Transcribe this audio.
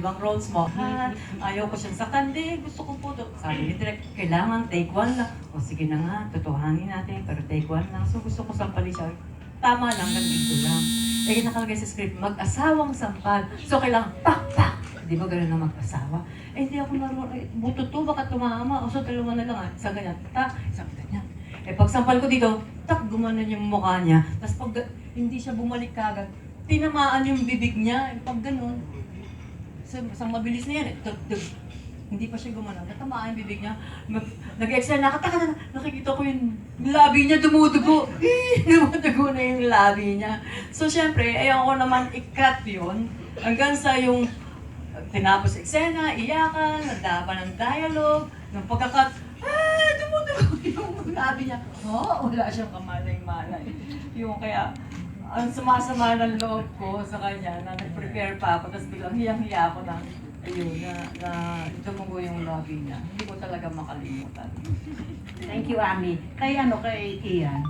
ibang roles mo. Ayaw ko siyang saktan, gusto ko po to. Sabi ni Direk, kailangan take one lang. O sige na nga, totohanin natin, pero take one lang. So gusto ko sampalin siya. Tama lang, nandito lang. Nakalagay sa script, mag-asawang sampal. So kailangan, pak! Di ba gano'n na mag-asawa? Hindi ako marunong, buto to, baka tumama. O so dalawa na lang, isang ganyan, isang ganyan. Pag sampal ko dito, gumanon yung mukha niya. Tapos pag hindi siya bumalik kagad, tinamaan yung bibig niya. Pag gano'n, isang mabilis na yan hindi pa siya gumanon. Natamaan yung bibig niya. Nag-extra, nakikita ko yung labi niya dumudugo. Dumudugo na yung labi niya. So, syempre, ayaw ko naman i-cut yun. Hanggang sa yung tinapos eksena, iyakan, nagdaban ng dialogue, ng pagka-cut, dumudugo yung labi niya. Wala siyang kamalay-malay. Yung kaya, ang sumasama ng loob ko sa kanya na nag-prepare pa ako, tapos bilang hiyang-hiya ako na, ayun, na tumugo yung lobby niya. Hindi ko talaga makalimutan. Thank you, Ami. Kay Ian,